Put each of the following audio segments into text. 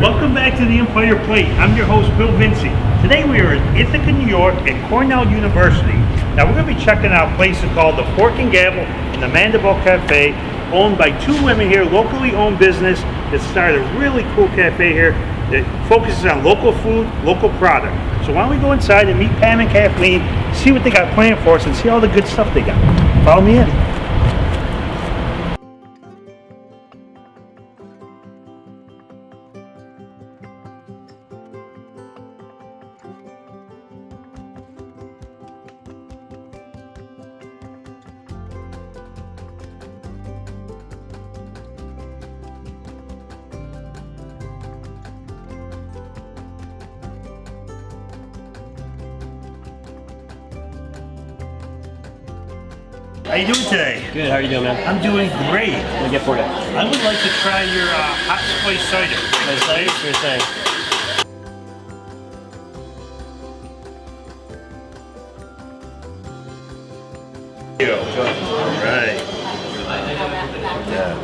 Welcome back to the Empire Plate. I'm your host, Bill Vinci. Today we are in Ithaca, New York at Cornell University. Now we're going to be checking out places called the Fork and Gavel and the Mandible Cafe, owned by two women here, locally owned business that started a really cool cafe here that focuses on local food, local product. So why don't we go inside and meet Pam and Kathleen, see what they got planned for us, and see all the good stuff they got. Follow me in. How you doing today? Good, how are you doing, man? I'm doing great. What do you get for you? I would like to try your hot spice cider. Nice cider? Sure thing. All right. Yeah.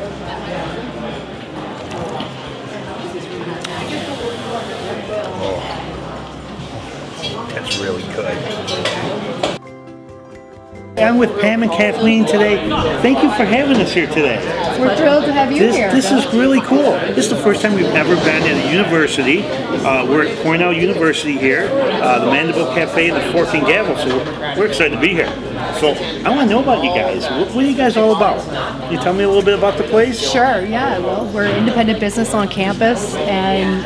Oh, that's really good. I'm with Pam and Kathleen today. Thank you for having us here today. We're thrilled to have you here. This is really cool. This is the first time we've ever been at a university. We're at Cornell University here, the Mandible Cafe and the Fork and Gavel, so we're excited to be here. So I want to know about you guys. What are you guys all about? Can you tell me a little bit about the place? Sure, yeah. Well, we're an independent business on campus, and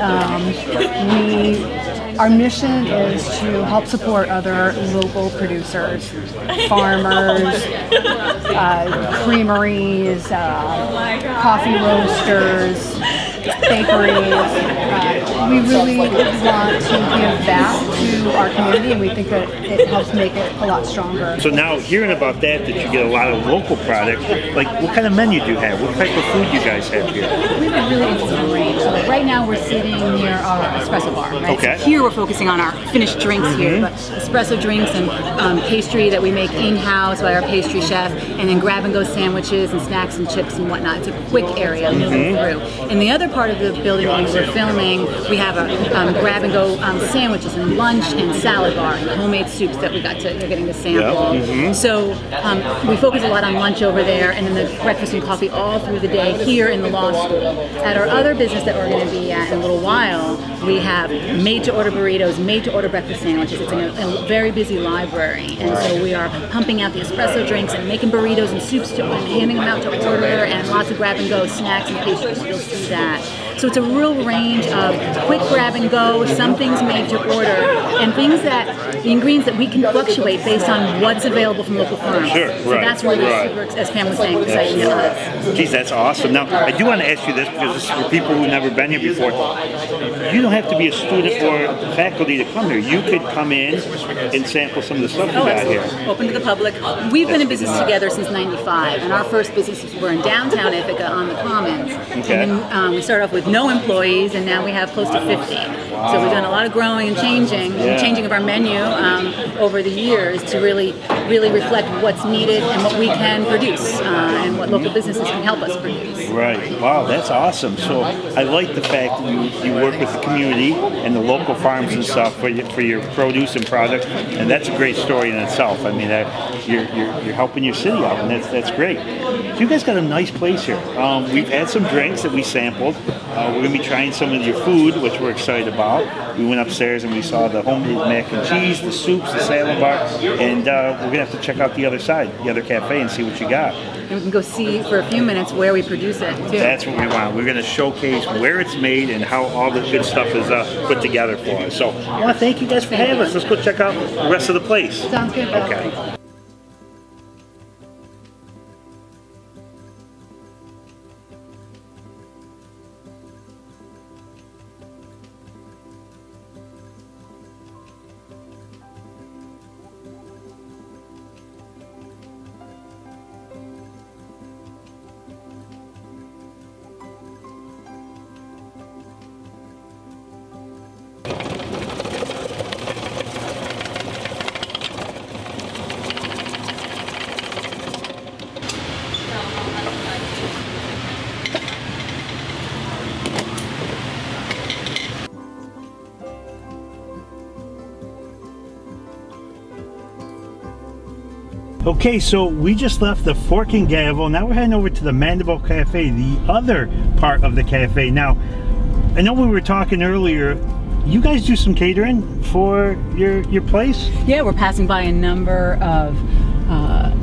our mission is to help support other local producers, farmers, creameries, coffee roasters, bakeries. We really want to give back to our community, and we think that it helps make it a lot stronger. So now hearing about that you get a lot of local product, like what kind of menu do you have? What type of food you guys have here? We have a really interesting range. So right now we're sitting near our espresso bar, right? Okay. So here we're focusing on our finished drinks here, but espresso drinks and pastry that we make in-house by our pastry chef, and then grab-and-go sandwiches and snacks and chips and whatnot. It's a quick area moving through. In the other part of the building where we're filming, we have a grab-and-go sandwiches and lunch and salad bar and homemade soups that you're getting to sample. Yep. So we focus a lot on lunch over there, and then the breakfast and coffee all through the day here in the law school. At our other business that we're going to be at in a little while, we have made-to-order burritos, made-to-order breakfast sandwiches. It's a very busy library, and so we are pumping out the espresso drinks and making burritos and soups and handing them out to order, and lots of grab-and-go snacks and pastries. You'll see that. So it's a real range of quick grab-and-go, some things made to order, and things that the ingredients that we can fluctuate based on what's available from local farms. Sure, so that's really super, as Pam was saying, exciting to us. Geez, that's awesome. Now, I do want to ask you this because this is for people who've never been here before. You don't have to be a student or faculty to come here. You could come in and sample some of the stuff you got here. Open to the public. We've been in business together since '95, and our first businesses were in downtown Ithaca on the Commons. Okay. And then we started off with no employees, and now we have close to 50. Wow. So we've done a lot of growing and changing of our menu over the years to really reflect what's needed and what we can produce and what local businesses can help us produce. Right. Wow, that's awesome. So I like the fact that you work with the community and the local farms and stuff for your produce and products, and that's a great story in itself. I mean, you're helping your city out, and that's great. So you guys got a nice place here. We've had some drinks that we sampled. We're going to be trying some of your food, which we're excited about. We went upstairs and we saw the homemade mac and cheese, the soups, the salad bar, and we're going to have to check out the other side, the other cafe, and see what you got. And we can go see for a few minutes where we produce it, too. That's what we want. We're going to showcase where it's made and how all the good stuff is put together for us. So I want to thank you guys for having us. Let's go check out the rest of the place. Sounds good, Bill. Okay. Okay, so we just left the Fork and Gavel. Now we're heading over to the Mandible Cafe, the other part of the cafe. Now, I know we were talking earlier, you guys do some catering for your place? Yeah, we're passing by a number of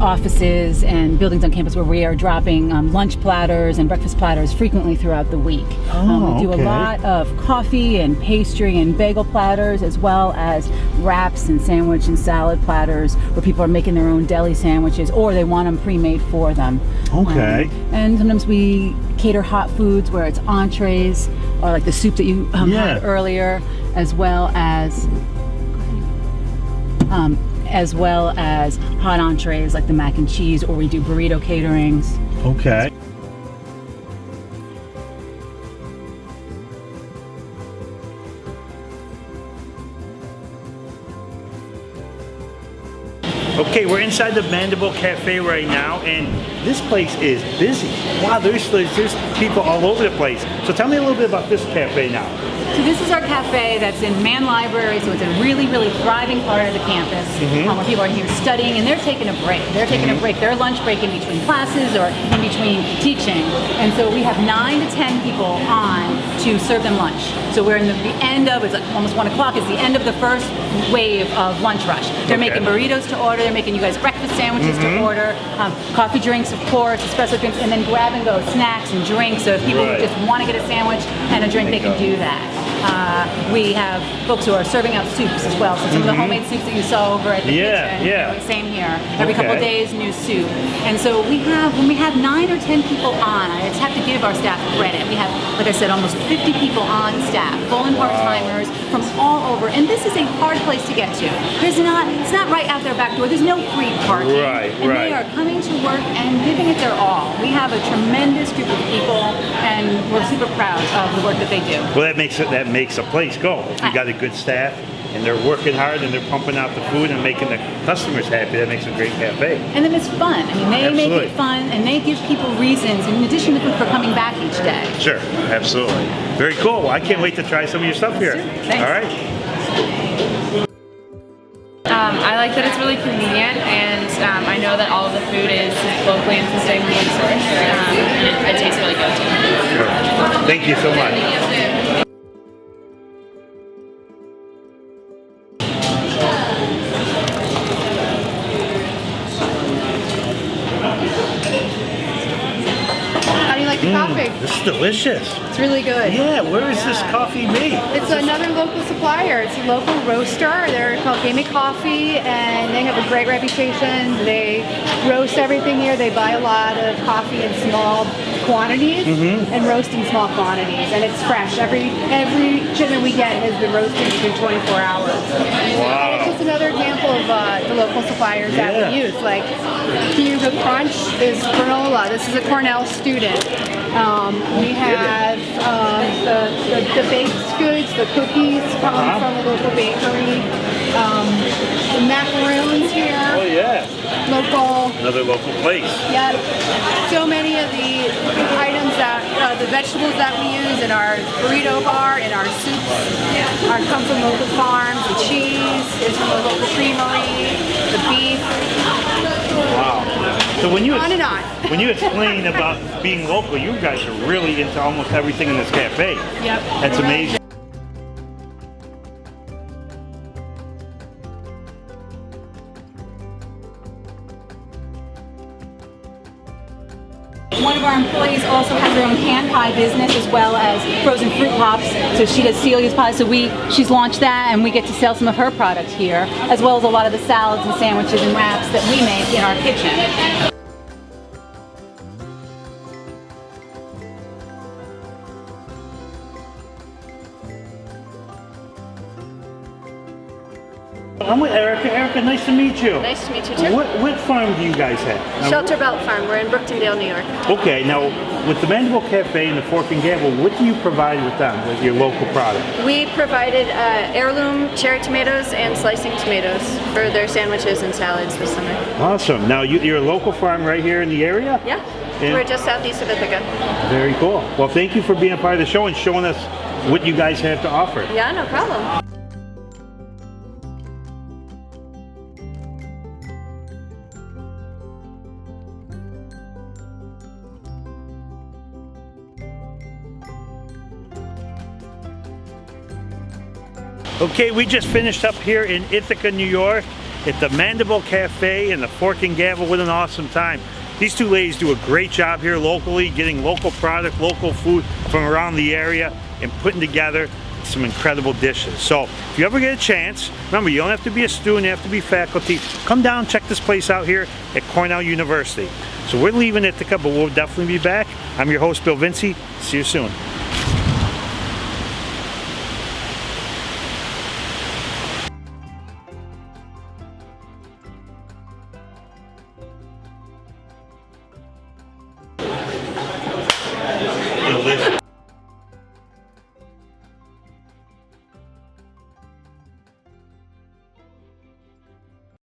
offices and buildings on campus where we are dropping lunch platters and breakfast platters frequently throughout the week. We do a lot of coffee and pastry and bagel platters, as well as wraps and sandwich and salad platters where people are making their own deli sandwiches or they want them pre-made for them. Okay. And sometimes we cater hot foods where it's entrees or like the soup that you had earlier, as well as hot entrees like the mac and cheese, or we do burrito caterings. Okay. Okay, we're inside the Mandible Cafe right now, and this place is busy. Wow, there's people all over the place. So tell me a little bit about this cafe now. So this is our cafe that's in Mann Library, so it's a really, really thriving part of the campus where people are here studying and they're taking a break. They're taking a break, their lunch break in between classes or in between teaching. And so we have 9 to 10 people on to serve them lunch. So we're in the end of, it's like almost 1 o'clock, it's the end of the first wave of lunch rush. They're making burritos to order, they're making you guys breakfast sandwiches to order, coffee drinks, of course, espresso drinks, and then grab and go snacks and drinks. So if people just want to get a sandwich and a drink, they can do that. We have folks who are serving out soups as well. So some of the homemade soups that you saw over at the kitchen, same here. Every couple of days, new soup. And so when we have 9 or 10 people on, I just have to give our staff credit. We have, like I said, almost 50 people on staff, full and part-timers from all over. And this is a hard place to get to. It's not right out their back door. There's no free parking. And they are coming to work and giving it their all. We have a tremendous group of people, and we're super proud of the work that they do. Well, that makes a place go. If you got a good staff and they're working hard and they're pumping out the food and making the customers happy, that makes a great cafe. And then it's fun. I mean, they make it fun and they give people reasons in addition to for coming back each day. Sure, absolutely. Very cool. Well, I can't wait to try some of your stuff here. Thanks. All right. I like that it's really convenient, and I know that all of the food is locally and sustainably sourced. It tastes really good too. Sure. Thank you so much. Coffee. This is delicious. It's really good. Yeah, where is this coffee made? It's another local supplier. It's a local roaster. They're called Gamey Coffee, and they have a great reputation. They roast everything here. They buy a lot of coffee in small quantities and roast in small quantities, and it's fresh. Every shipment we get has been roasted within 24 hours. Wow. And it's just another example of the local suppliers that we use. Like Cayuga Crunch is granola. This is a Cornell student. We have the baked goods, the cookies come from a local bakery. The macaroons here. Oh yeah. Local. Another local place. Yeah. So many of the items that, the vegetables that we use in our burrito bar, in our soups, come from local farms. The cheese is from a local creamery. The beef. Wow. So when you on and on. When you explain about being local, you guys are really into almost everything in this cafe. Yep. That's amazing. One of our employees also has her own hand pie business as well as frozen fruit pops. So she does Celia's pie. So she's launched that, and we get to sell some of her products here, as well as a lot of the salads and sandwiches and wraps that we make in our kitchen. I'm with Erica. Erica, nice to meet you. Nice to meet you too. What farm do you guys have? Shelter Belt Farm. We're in Brooktondale, New York. Okay, now with the Mandible Cafe and the Fork and Gavel, what do you provide with them, with your local product? We provided heirloom cherry tomatoes and slicing tomatoes for their sandwiches and salads this summer. Awesome. Now you're a local farm right here in the area? Yeah, And we're just southeast of Ithaca. very cool. Well, thank you for being a part of the show and showing us what you guys have to offer. Yeah, no problem. Okay, we just finished up here in Ithaca, New York at the Mandible Cafe and the Fork and Gavel. What an awesome time. These two ladies do a great job here locally, getting local product, local food from around the area and putting together some incredible dishes. So if you ever get a chance, remember, you don't have to be a student, you have to be faculty. Come down, check this place out here at Cornell University. So we're leaving Ithaca, but we'll definitely be back. I'm your host, Bill Vinci. See you soon.